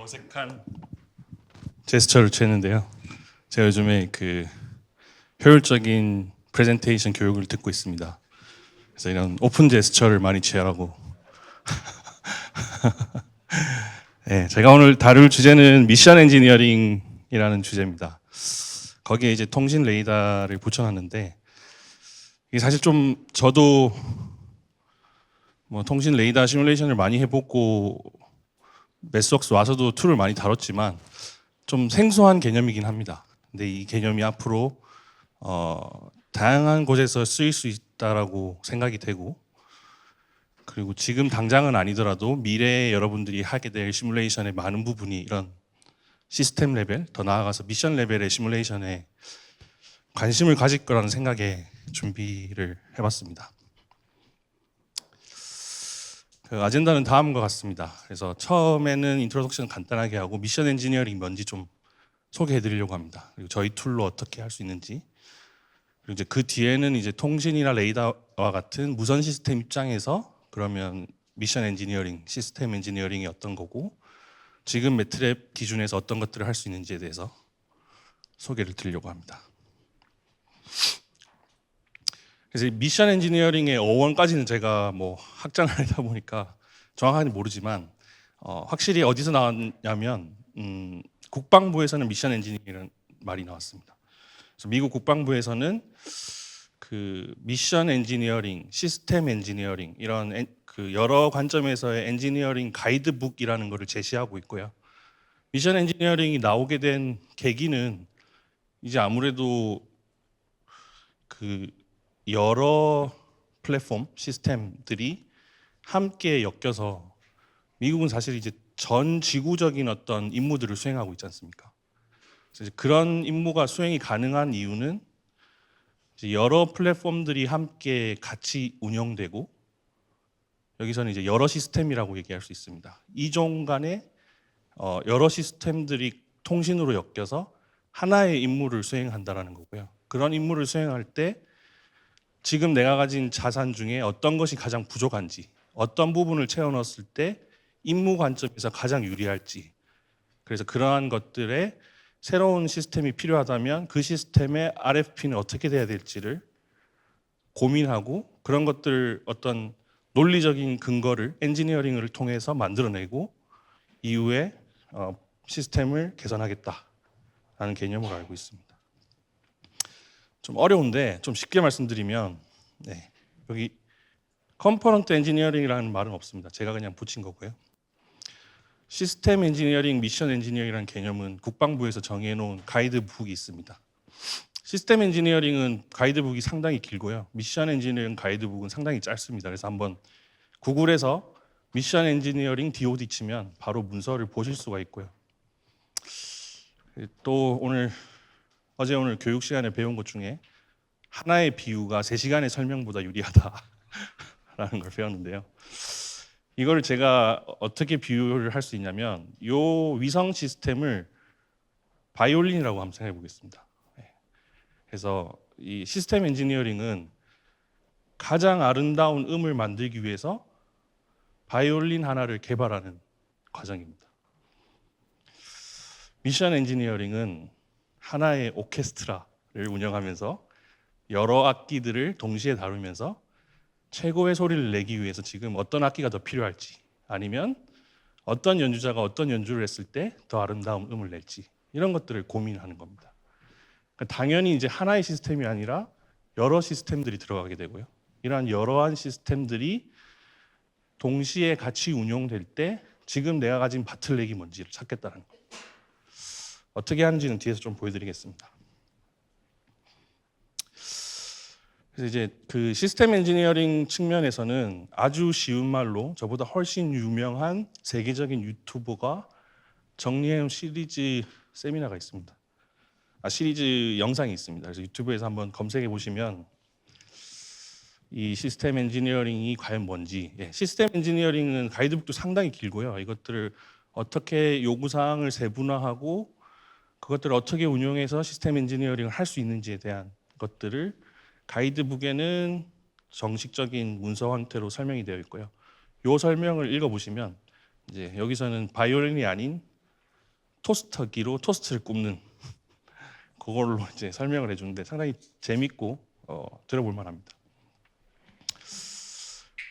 어색한 제스처를 취했는데요. 제가 요즘에 그 효율적인 프레젠테이션 교육을 듣고 있습니다. 그래서 이런 오픈 제스처를 많이 취하라고. 네, 제가 오늘 다룰 주제는 미션 엔지니어링이라는 주제입니다. 거기에 이제 통신 레이더를 붙여놨는데 이게 사실 좀 저도 뭐 통신 레이더 시뮬레이션을 많이 해보고 매스웍스 와서도 툴을 많이 다뤘지만 좀 생소한 개념이긴 합니다. 근데 이 개념이 앞으로 다양한 곳에서 쓰일 수 있다라고 생각이 되고, 그리고 지금 당장은 아니더라도 미래에 여러분들이 하게 될 시뮬레이션의 많은 부분이 이런 시스템 레벨, 더 나아가서 미션 레벨의 시뮬레이션에 관심을 가질 거라는 생각에 준비를 해봤습니다. 그 아젠다는 다음과 같습니다. 그래서 처음에는 인트로덕션 간단하게 하고 미션 엔지니어링이 뭔지 좀 소개해 드리려고 합니다. 그리고 저희 툴로 어떻게 할 수 있는지, 그리고 이제 그 뒤에는 이제 통신이나 레이더와 같은 무선 시스템 입장에서 그러면 미션 엔지니어링, 시스템 엔지니어링이 어떤 거고 지금 매트랩 기준에서 어떤 것들을 할 수 있는지에 대해서 소개를 드리려고 합니다. 그래서 미션 엔지니어링의 어원까지는 제가 뭐 학자는 아니다 보니까 정확하게 모르지만 확실히 어디서 나왔냐면 국방부에서는 미션 엔지니어링이라는 말이 나왔습니다. 그래서 미국 국방부에서는 그 미션 엔지니어링, 시스템 엔지니어링 이런 그 여러 관점에서의 엔지니어링 가이드북이라는 것을 제시하고 있고요. 미션 엔지니어링이 나오게 된 계기는 이제 아무래도 그 여러 플랫폼 시스템들이 함께 엮여서 미국은 사실 이제 전 지구적인 어떤 임무들을 수행하고 있지 않습니까? 그래서 그런 임무가 수행이 가능한 이유는 이제 여러 플랫폼들이 함께 같이 운영되고, 여기서는 이제 여러 시스템이라고 얘기할 수 있습니다. 이종 간에 여러 시스템들이 통신으로 엮여서 하나의 임무를 수행한다라는 거고요. 그런 임무를 수행할 때 지금 내가 가진 자산 중에 어떤 것이 가장 부족한지, 어떤 부분을 채워 넣었을 때 임무 관점에서 가장 유리할지, 그래서 그러한 것들에 새로운 시스템이 필요하다면 그 시스템의 RFP는 어떻게 돼야 될지를 고민하고, 그런 것들 어떤 논리적인 근거를 엔지니어링을 통해서 만들어내고 이후에 시스템을 개선하겠다라는 개념으로 알고 있습니다. 좀 어려운데 좀 쉽게 말씀드리면, 여기 컴포넌트 엔지니어링이라는 말은 없습니다. 제가 그냥 붙인 거고요. 시스템 엔지니어링, 미션 엔지니어링이라는 개념은 국방부에서 정해놓은 가이드북이 있습니다. 시스템 엔지니어링은 가이드북이 상당히 길고요. 미션 엔지니어링 가이드북은 상당히 짧습니다. 그래서 한번 구글에서 미션 엔지니어링 DOD 치면 바로 문서를 보실 수가 있고요. 또 어제 오늘 교육 시간에 배운 것 중에 하나의 비유가 3시간의 설명보다 유리하다라는 걸 배웠는데요. 이걸 제가 어떻게 비유를 할 수 있냐면 이 위성 시스템을 바이올린이라고 한번 생각해 보겠습니다. 그래서 이 시스템 엔지니어링은 가장 아름다운 음을 만들기 위해서 바이올린 하나를 개발하는 과정입니다. 미션 엔지니어링은 하나의 오케스트라를 운영하면서 여러 악기들을 동시에 다루면서 최고의 소리를 내기 위해서 지금 어떤 악기가 더 필요할지, 아니면 어떤 연주자가 어떤 연주를 했을 때 더 아름다운 음을 낼지, 이런 것들을 고민하는 겁니다. 그러니까 당연히 이제 하나의 시스템이 아니라 여러 시스템들이 들어가게 되고요. 이러한 여러한 시스템들이 동시에 같이 운용될 때 지금 내가 가진 바틀렉이 뭔지를 찾겠다는 겁니다. 어떻게 하는지는 뒤에서 좀 보여드리겠습니다. 그래서 이제 그 시스템 엔지니어링 측면에서는 아주 쉬운 말로 저보다 훨씬 유명한 세계적인 유튜버가 정리해온 시리즈 세미나가 있습니다. 시리즈 영상이 있습니다. 그래서 유튜브에서 한번 검색해 보시면 이 시스템 엔지니어링이 과연 뭔지, 시스템 엔지니어링은 가이드북도 상당히 길고요. 이것들을 어떻게 요구사항을 세분화하고 그것들을 어떻게 운용해서 시스템 엔지니어링을 할 수 있는지에 대한 것들을 가이드북에는 정식적인 문서 형태로 설명이 되어 있고요. 이 설명을 읽어보시면 이제 여기서는 바이올린이 아닌 토스터기로 토스트를 굽는 그걸로 이제 설명을 해주는데 상당히 재밌고 들어볼 만합니다.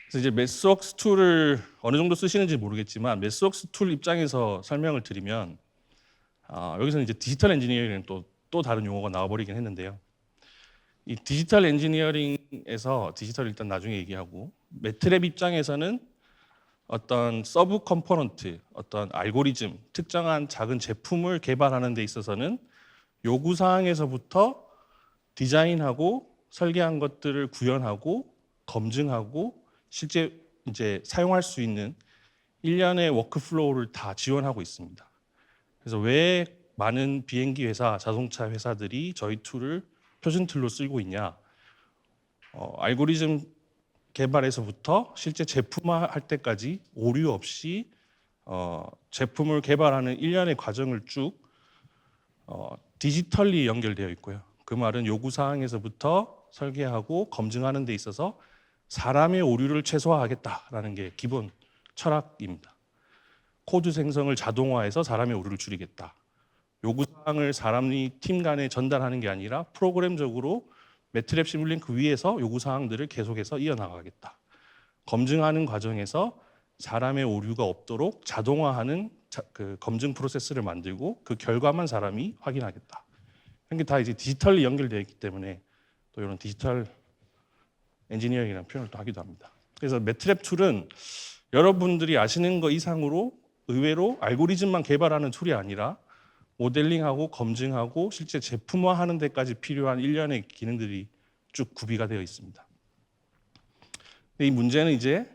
그래서 이제 매스웍스 툴을 어느 정도 쓰시는지 모르겠지만 매스웍스 툴 입장에서 설명을 드리면 여기서는 이제 디지털 엔지니어링은 또 다른 용어가 나와버리긴 했는데요. 이 디지털 엔지니어링에서 디지털 일단 나중에 얘기하고 매트랩 입장에서는 어떤 서브 컴포넌트, 어떤 알고리즘, 특정한 작은 제품을 개발하는 데 있어서는 요구 사항에서부터 디자인하고 설계한 것들을 구현하고 검증하고 실제 이제 사용할 수 있는 일련의 워크플로우를 다 지원하고 있습니다. 그래서 왜 많은 비행기 회사, 자동차 회사들이 저희 툴을 표준 툴로 쓰고 있냐? 알고리즘 개발에서부터 실제 제품화 할 때까지 오류 없이 제품을 개발하는 일련의 과정을 쭉 디지털리 연결되어 있고요. 그 말은 요구 사항에서부터 설계하고 검증하는 데 있어서 사람의 오류를 최소화하겠다라는 게 기본 철학입니다. 코드 생성을 자동화해서 사람의 오류를 줄이겠다. 요구 사항을 사람이 팀 간에 전달하는 게 아니라 프로그램적으로 매트랩 시뮬링크 위에서 요구 사항들을 계속해서 이어나가겠다. 검증하는 과정에서 사람의 오류가 없도록 자동화하는 그 검증 프로세스를 만들고 그 결과만 사람이 확인하겠다. 이게 다 이제 디지털리 연결되어 있기 때문에 또 이런 디지털 엔지니어링이라는 표현을 또 하기도 합니다. 그래서 매트랩 툴은 여러분들이 아시는 것 이상으로 의외로 알고리즘만 개발하는 툴이 아니라 모델링하고 검증하고 실제 제품화하는 데까지 필요한 일련의 기능들이 쭉 구비가 되어 있습니다. 이 문제는 이제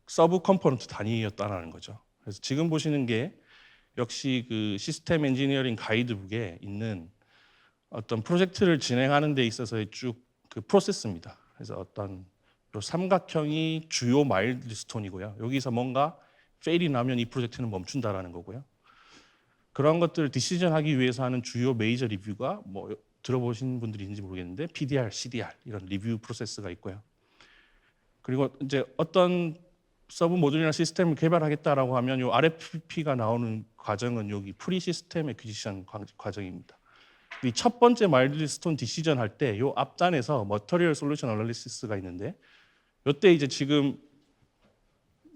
서브 컴포넌트 단위였다는 거죠. 그래서 지금 보시는 게 역시 그 시스템 엔지니어링 가이드북에 있는 어떤 프로젝트를 진행하는 데 있어서의 쭉 그 프로세스입니다. 그래서 어떤 요 삼각형이 주요 마일스톤이고요. 여기서 뭔가 페일이 나면 이 프로젝트는 멈춘다라는 거고요. 그런 것들을 디시전하기 위해서 하는 주요 메이저 리뷰가 뭐 들어보신 분들이 있는지 모르겠는데 PDR, CDR 이런 리뷰 프로세스가 있고요. 그리고 이제 어떤 서브 모듈이나 시스템을 개발하겠다라고 하면 요 RFP가 나오는 과정은 여기 프리 시스템 애퀴지션 과정입니다. 이 첫 번째 마일스톤 디시전 할 때 요 앞단에서 머터리얼 솔루션 어널리시스가 있는데 요때 이제 지금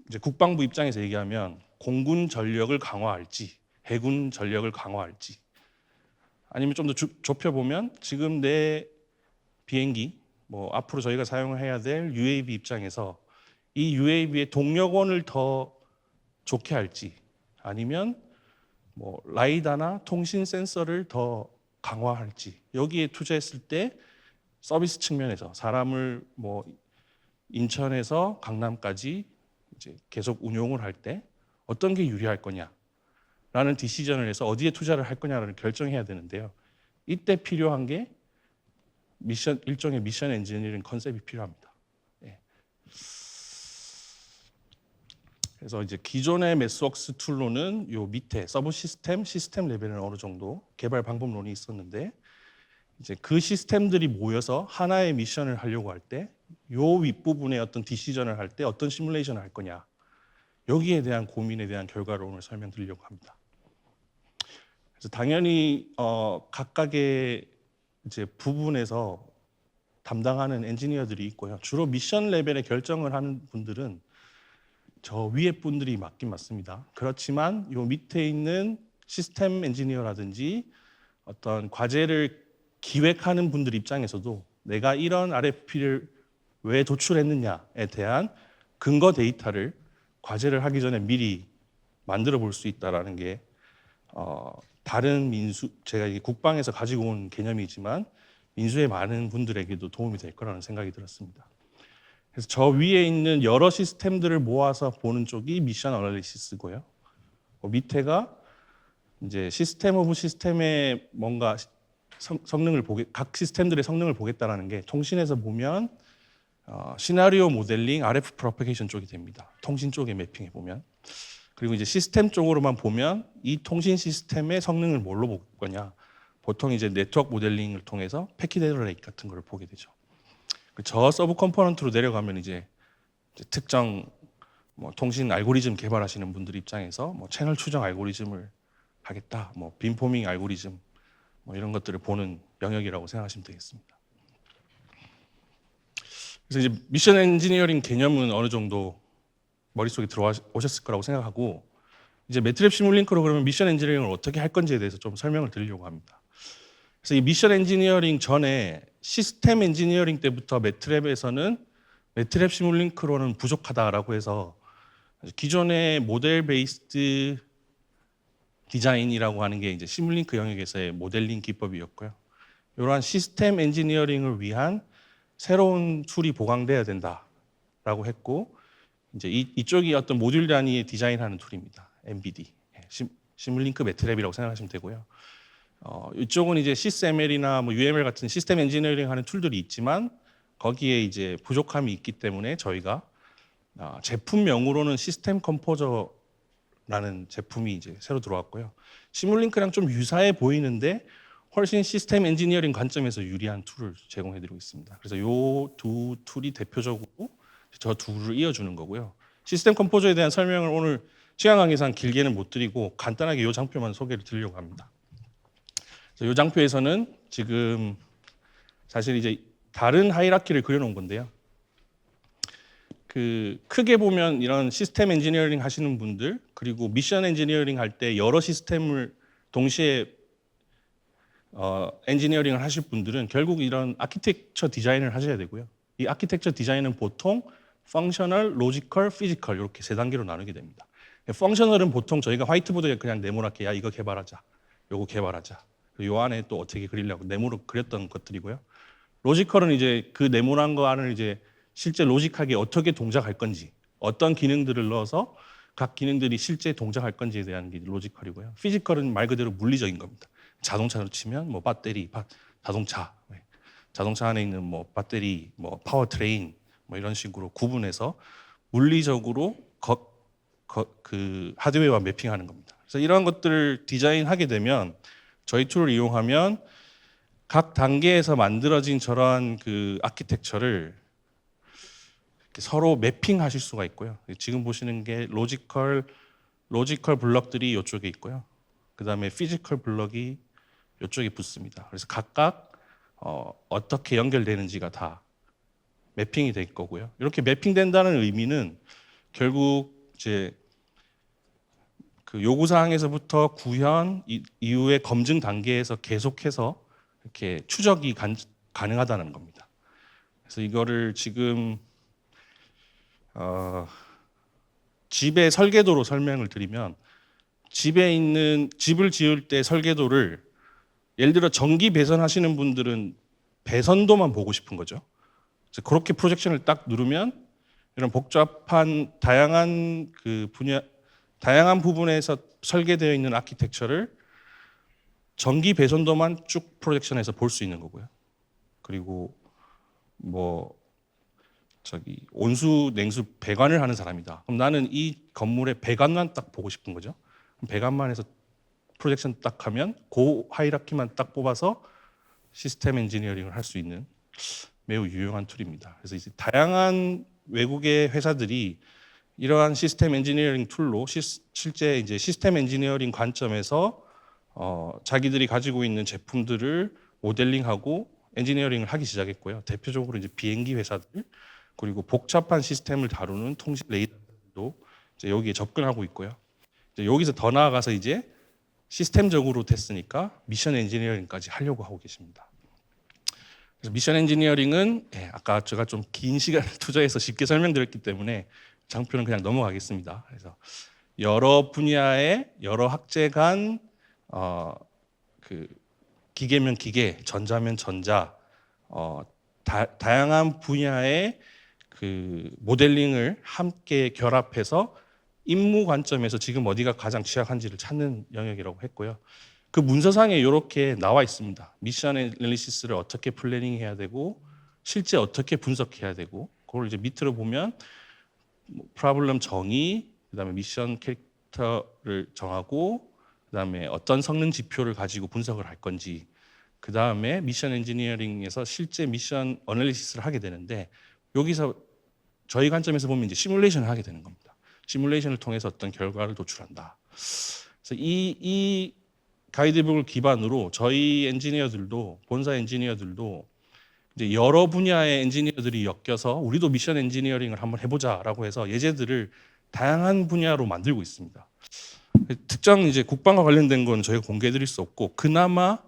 이제 국방부 입장에서 얘기하면 공군 전력을 강화할지 해군 전력을 강화할지 아니면 좀 더 좁혀 보면 지금 내 비행기 뭐 앞으로 저희가 사용해야 될 UAV 입장에서 이 UAV의 동력원을 더 좋게 할지 아니면 뭐 라이다나 통신 센서를 더 강화할지 여기에 투자했을 때 서비스 측면에서 사람을 뭐 인천에서 강남까지 이제 계속 운용을 할 때 어떤 게 유리할 거냐라는 디시전을 해서 어디에 투자를 할 거냐를 결정해야 되는데요. 이때 필요한 게 일종의 미션 엔지니어링 컨셉이 필요합니다. 예. 그래서 이제 기존의 매스웍스 툴로는 요 밑에 서브 시스템 레벨은 어느 정도 개발 방법론이 있었는데 이제 그 시스템들이 모여서 하나의 미션을 하려고 할 때 요 윗부분에 어떤 디시전을 할 때 어떤 시뮬레이션을 할 거냐 여기에 대한 고민에 대한 결과를 오늘 설명드리려고 합니다. 그래서 당연히 각각의 이제 부분에서 담당하는 엔지니어들이 있고요. 주로 미션 레벨의 결정을 하는 분들은 저 위에 분들이 맞긴 맞습니다. 그렇지만 요 밑에 있는 시스템 엔지니어라든지 어떤 과제를 기획하는 분들 입장에서도 내가 이런 RFP를 왜 도출했느냐에 대한 근거 데이터를 과제를 하기 전에 미리 만들어 볼 수 있다라는 게 다른 민수 제가 이게 국방에서 가지고 온 개념이지만 민수의 많은 분들에게도 도움이 될 거라는 생각이 들었습니다. 그래서 저 위에 있는 여러 시스템들을 모아서 보는 쪽이 미션 어널리시스고요. 밑에가 이제 시스템 오브 시스템의 뭔가 성능을 각 시스템들의 성능을 보겠다라는 게 통신에서 보면 시나리오 모델링, RF 프로퍼게이션 쪽이 됩니다. 통신 쪽에 매핑해 보면. 그리고 이제 시스템 쪽으로만 보면 이 통신 시스템의 성능을 뭘로 볼 거냐. 보통 이제 네트워크 모델링을 통해서 패킷 에러 레이트 같은 걸 보게 되죠. 저 서브 컴포넌트로 내려가면 이제 특정 뭐 통신 알고리즘 개발하시는 분들 입장에서 뭐 채널 추정 알고리즘을 하겠다, 뭐 빔포밍 알고리즘 뭐 이런 것들을 보는 영역이라고 생각하시면 되겠습니다. 그래서 이제 미션 엔지니어링 개념은 어느 정도 머릿속에 들어오셨을 거라고 생각하고, 이제 매트랩 시뮬링크로 그러면 미션 엔지니어링을 어떻게 할 건지에 대해서 좀 설명을 드리려고 합니다. 그래서 이 미션 엔지니어링 전에 시스템 엔지니어링 때부터 매트랩에서는 매트랩 시뮬링크로는 부족하다라고 해서 기존의 모델 베이스드 디자인이라고 하는 게 이제 시뮬링크 영역에서의 모델링 기법이었고요. 이러한 시스템 엔지니어링을 위한 새로운 툴이 보강돼야 된다라고 했고, 이제 이쪽이 어떤 모듈 단위의 디자인하는 툴입니다. MBD, 시뮬링크 매트랩이라고 생각하시면 되고요. 이쪽은 이제 시스ML이나 뭐 UML 같은 시스템 엔지니어링 하는 툴들이 있지만 거기에 이제 부족함이 있기 때문에 저희가 제품명으로는 시스템 컴포저라는 제품이 이제 새로 들어왔고요. 시뮬링크랑 좀 유사해 보이는데 훨씬 시스템 엔지니어링 관점에서 유리한 툴을 제공해드리고 있습니다. 그래서 이 두 툴이 대표적으로 저 둘을 이어주는 거고요. 시스템 컴포저에 대한 설명을 오늘 시간 관계상 길게는 못 드리고 간단하게 이 장표만 소개를 드리려고 합니다. 이 장표에서는 지금 사실 이제 다른 하이라키를 그려놓은 건데요. 그 크게 보면 이런 시스템 엔지니어링 하시는 분들, 그리고 미션 엔지니어링 할 때 여러 시스템을 동시에 엔지니어링을 하실 분들은 결국 이런 아키텍처 디자인을 하셔야 되고요. 이 아키텍처 디자인은 보통 펑셔널, 로지컬, 피지컬 이렇게 세 단계로 나누게 됩니다. 펑셔널은 보통 저희가 화이트보드에 그냥 네모나게 야 이거 개발하자, 요거 개발하자, 요 안에 또 어떻게 그리려고 네모로 그렸던 것들이고요. 로지컬은 이제 그 네모난 거 안을 이제 실제 로직하게 어떻게 동작할 건지, 어떤 기능들을 넣어서 각 기능들이 실제 동작할 건지에 대한 게 로지컬이고요. 피지컬은 말 그대로 물리적인 겁니다. 자동차로 치면 뭐 배터리, 자동차, 자동차 안에 있는 뭐 배터리, 뭐 파워트레인 뭐 이런 식으로 구분해서 물리적으로 그 하드웨어와 매핑하는 겁니다. 그래서 이런 것들을 디자인하게 되면 저희 툴을 이용하면 각 단계에서 만들어진 저러한 그 아키텍처를 서로 매핑하실 수가 있고요. 지금 보시는 게 로지컬 블럭들이 이쪽에 있고요. 그 다음에 피지컬 블럭이 이쪽에 붙습니다. 그래서 각각 어떻게 연결되는지가 다 매핑이 될 거고요. 이렇게 매핑된다는 의미는 결국 이제 그 요구사항에서부터 구현 이후의 검증 단계에서 계속해서 이렇게 추적이 가능하다는 겁니다. 그래서 이거를 지금 집의 설계도로 설명을 드리면, 집에 있는 집을 지을 때 설계도를 예를 들어 전기 배선하시는 분들은 배선도만 보고 싶은 거죠. 그래서 그렇게 프로젝션을 딱 누르면 이런 복잡한 다양한 부분에서 설계되어 있는 아키텍처를 전기 배선도만 쭉 프로젝션해서 볼 수 있는 거고요. 그리고 뭐 온수, 냉수, 배관을 하는 사람이다. 그럼 나는 이 건물의 배관만 딱 보고 싶은 거죠. 배관만 해서 프로젝션 딱 하면 그 하이라키만 딱 뽑아서 시스템 엔지니어링을 할 수 있는 매우 유용한 툴입니다. 그래서 이제 다양한 외국의 회사들이 이러한 시스템 엔지니어링 툴로 실제 이제 시스템 엔지니어링 관점에서 자기들이 가지고 있는 제품들을 모델링하고 엔지니어링을 하기 시작했고요. 대표적으로 이제 비행기 회사들, 그리고 복잡한 시스템을 다루는 통신 레이더도 이제 여기에 접근하고 있고요. 이제 여기서 더 나아가서 이제 시스템적으로 됐으니까 미션 엔지니어링까지 하려고 하고 계십니다. 그래서 미션 엔지니어링은 아까 제가 좀 긴 시간을 투자해서 쉽게 설명드렸기 때문에 장표는 그냥 넘어가겠습니다. 그래서 여러 분야의 여러 학제 간 그 기계면 기계, 전자면 전자, 다양한 분야의 그 모델링을 함께 결합해서 임무 관점에서 지금 어디가 가장 취약한지를 찾는 영역이라고 했고요. 그 문서상에 이렇게 나와 있습니다. 미션 애널리시스를 어떻게 플래닝해야 되고 실제 어떻게 분석해야 되고, 그걸 이제 밑으로 보면 프로블럼 정의, 그다음에 미션 캐릭터를 정하고, 그다음에 어떤 성능 지표를 가지고 분석을 할 건지, 그다음에 미션 엔지니어링에서 실제 미션 애널리시스를 하게 되는데, 여기서 저희 관점에서 보면 이제 시뮬레이션을 하게 되는 겁니다. 시뮬레이션을 통해서 어떤 결과를 도출한다. 그래서 이 가이드북을 기반으로 저희 엔지니어들도 본사 엔지니어들도 이제 여러 분야의 엔지니어들이 엮여서 우리도 미션 엔지니어링을 한번 해보자라고 해서 예제들을 다양한 분야로 만들고 있습니다. 특정 이제 국방과 관련된 건 저희가 공개해드릴 수 없고 그나마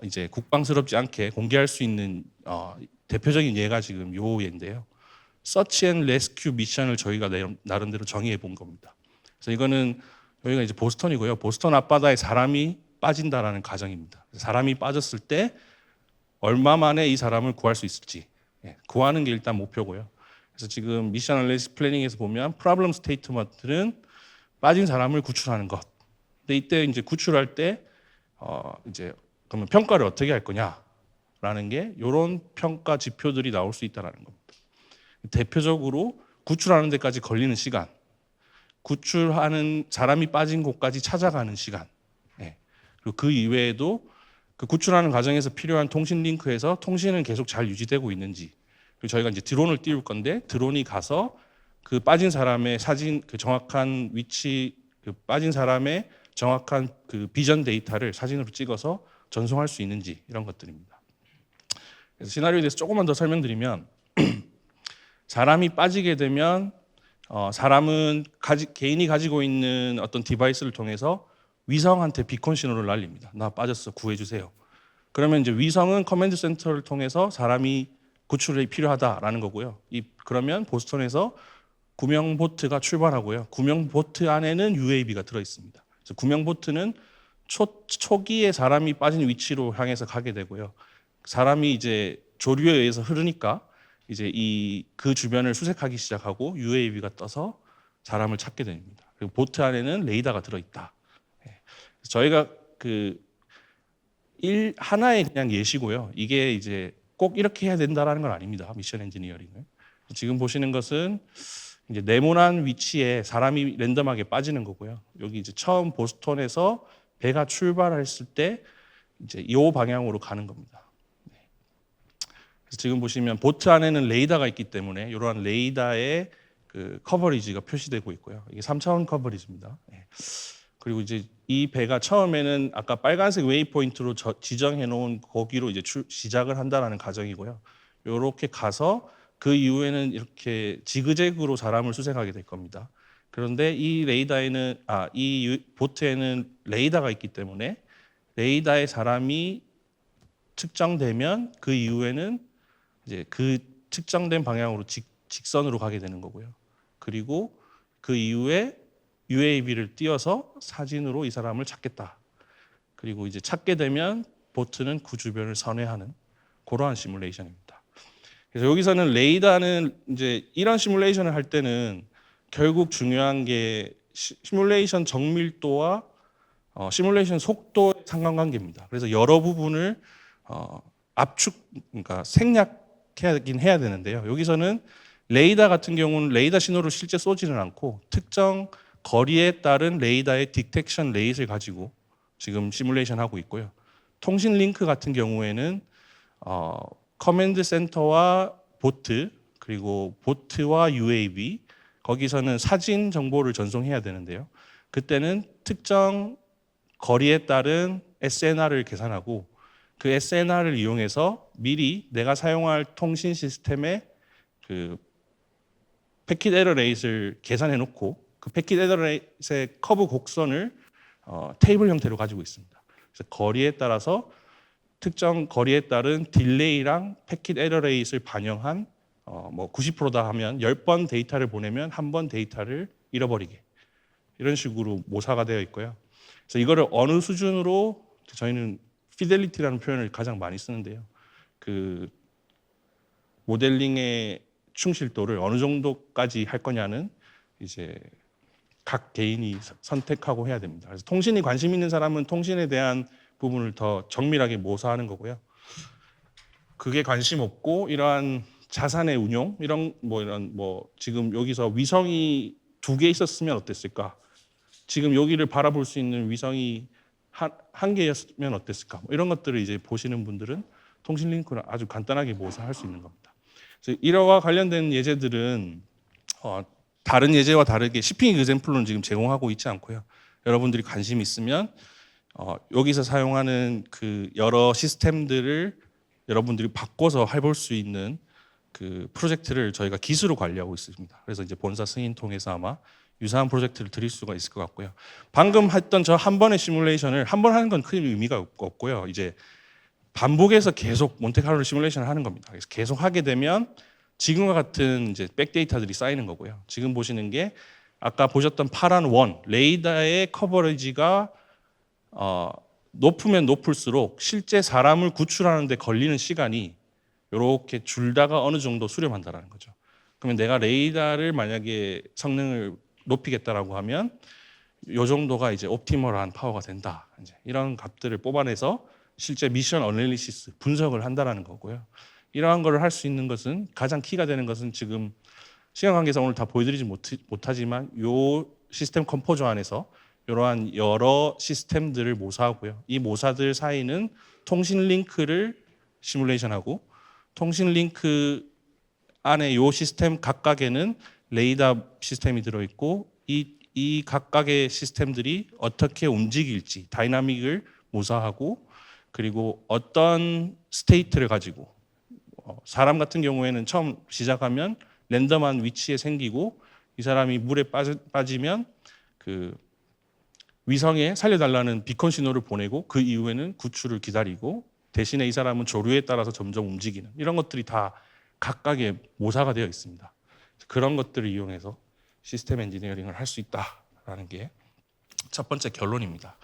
이제 국방스럽지 않게 공개할 수 있는 대표적인 예가 지금 요 예인데요. 서치 앤 레스큐 미션을 저희가 나름대로 정의해 본 겁니다. 그래서 이거는 여기가 이제 보스턴이고요. 보스턴 앞바다에 사람이 빠진다라는 가정입니다. 사람이 빠졌을 때 얼마 만에 이 사람을 구할 수 있을지 구하는 게 일단 목표고요. 그래서 지금 미션 애널리시스 플래닝에서 보면 프로블럼 스테이트먼트는 빠진 사람을 구출하는 것. 근데 이때 이제 구출할 때 이제 그러면 평가를 어떻게 할 거냐라는 게 이런 평가 지표들이 나올 수 있다라는 겁니다. 대표적으로 구출하는 데까지 걸리는 시간, 구출하는 사람이 빠진 곳까지 찾아가는 시간, 그리고 그 이외에도 그 구출하는 과정에서 필요한 통신 링크에서 통신은 계속 잘 유지되고 있는지, 그리고 저희가 이제 드론을 띄울 건데 드론이 가서 그 빠진 사람의 사진, 그 정확한 위치, 그 빠진 사람의 정확한 그 비전 데이터를 사진으로 찍어서 전송할 수 있는지 이런 것들입니다. 그래서 시나리오에 대해서 조금만 더 설명드리면 사람이 빠지게 되면 사람은 개인이 가지고 있는 어떤 디바이스를 통해서 위성한테 비콘 신호를 날립니다. 나 빠졌어, 구해주세요. 그러면 이제 위성은 커맨드 센터를 통해서 사람이 구출이 필요하다라는 거고요. 그러면 보스턴에서 구명 보트가 출발하고요. 구명 보트 안에는 UAV가 들어 있습니다. 그래서 구명 보트는 초기에 사람이 빠진 위치로 향해서 가게 되고요. 사람이 이제 조류에 의해서 흐르니까 이제 그 주변을 수색하기 시작하고 UAV가 떠서 사람을 찾게 됩니다. 그리고 보트 안에는 레이더가 들어 있다. 저희가 하나의 그냥 예시고요. 이게 이제 꼭 이렇게 해야 된다라는 건 아닙니다. 미션 엔지니어링은. 지금 보시는 것은 이제 네모난 위치에 사람이 랜덤하게 빠지는 거고요. 여기 이제 처음 보스턴에서 배가 출발했을 때 이제 이 방향으로 가는 겁니다. 그래서 지금 보시면 보트 안에는 레이더가 있기 때문에 이러한 레이더의 그 커버리지가 표시되고 있고요. 이게 3차원 커버리지입니다. 그리고 이제 이 배가 처음에는 아까 빨간색 웨이포인트로 지정해 놓은 거기로 이제 시작을 한다라는 가정이고요. 이렇게 가서 그 이후에는 이렇게 지그재그로 사람을 수색하게 될 겁니다. 그런데 이 보트에는 레이더가 있기 때문에 레이더에 사람이 측정되면 그 이후에는 이제 그 측정된 방향으로 직선으로 가게 되는 거고요. 그리고 그 이후에 UAV를 띄워서 사진으로 이 사람을 찾겠다. 그리고 이제 찾게 되면 보트는 그 주변을 선회하는 그러한 시뮬레이션입니다. 그래서 여기서는 레이더는 이제 이런 시뮬레이션을 할 때는 결국 중요한 게 시뮬레이션 정밀도와 시뮬레이션 속도의 상관관계입니다. 그래서 여러 부분을 그러니까 생략하긴 해야 되는데요. 여기서는 레이더 같은 경우는 레이더 신호를 실제 쏘지는 않고 특정 거리에 따른 레이더의 디텍션 레이트를 가지고 지금 시뮬레이션 하고 있고요. 통신 링크 같은 경우에는 커맨드 센터와 보트 그리고 보트와 UAV 거기서는 사진 정보를 전송해야 되는데요. 그때는 특정 거리에 따른 SNR을 계산하고 그 SNR을 이용해서 미리 내가 사용할 통신 시스템의 그 패킷 에러 레이트를 계산해 놓고 그 패킷 에러 레이트의 커브 곡선을 테이블 형태로 가지고 있습니다. 그래서 거리에 따라서 특정 거리에 따른 딜레이랑 패킷 에러 레이트를 반영한 뭐 90%다 하면 10번 데이터를 보내면 한 번 데이터를 잃어버리게 이런 식으로 모사가 되어 있고요. 그래서 이거를 어느 수준으로 저희는 피델리티라는 표현을 가장 많이 쓰는데요. 그 모델링의 충실도를 어느 정도까지 할 거냐는 이제 각 개인이 선택하고 해야 됩니다. 그래서 통신이 관심 있는 사람은 통신에 대한 부분을 더 정밀하게 모사하는 거고요. 그게 관심 없고 이러한 자산의 운용 이런 지금 여기서 위성이 2개 있었으면 어땠을까? 지금 여기를 바라볼 수 있는 위성이 한 개였으면 어땠을까? 이런 것들을 이제 보시는 분들은 통신 링크를 아주 간단하게 모사할 수 있는 겁니다. 그래서 이와 관련된 예제들은 다른 예제와 다르게 shipping example는 지금 제공하고 있지 않고요. 여러분들이 관심 있으면 여기서 사용하는 그 여러 시스템들을 여러분들이 바꿔서 해볼 수 있는 그 프로젝트를 저희가 기수로 관리하고 있습니다. 그래서 이제 본사 승인 통해서 아마 유사한 프로젝트를 드릴 수가 있을 것 같고요. 방금 했던 저 한 번의 시뮬레이션을 한 번 하는 건 큰 의미가 없고요. 이제 반복해서 계속 몬테카를로 시뮬레이션을 하는 겁니다. 그래서 계속 하게 되면 지금과 같은 이제 백데이터들이 쌓이는 거고요. 지금 보시는 게 아까 보셨던 파란 원 레이더의 커버리지가 높으면 높을수록 실제 사람을 구출하는 데 걸리는 시간이 이렇게 줄다가 어느 정도 수렴한다라는 거죠. 그러면 내가 레이더를 만약에 성능을 높이겠다라고 하면 이 정도가 이제 옵티멀한 파워가 된다. 이제 이런 값들을 뽑아내서 실제 미션 어널리시스 분석을 한다라는 거고요. 이러한 걸 할 수 있는 것은 가장 키가 되는 것은 지금 시간 관계상 오늘 다 보여드리지 못하지만 이 시스템 컴포저 안에서 이러한 여러 시스템들을 모사하고요. 이 모사들 사이는 통신 링크를 시뮬레이션하고 통신 링크 안에 이 시스템 각각에는 레이더 시스템이 들어있고 이 각각의 시스템들이 어떻게 움직일지 다이나믹을 모사하고 그리고 어떤 스테이트를 가지고 사람 같은 경우에는 처음 시작하면 랜덤한 위치에 생기고 이 사람이 물에 빠지면 그 위성에 살려달라는 비컨 신호를 보내고 그 이후에는 구출을 기다리고 대신에 이 사람은 조류에 따라서 점점 움직이는 이런 것들이 다 각각의 모사가 되어 있습니다. 그런 것들을 이용해서 시스템 엔지니어링을 할 수 있다라는 게 첫 번째 결론입니다.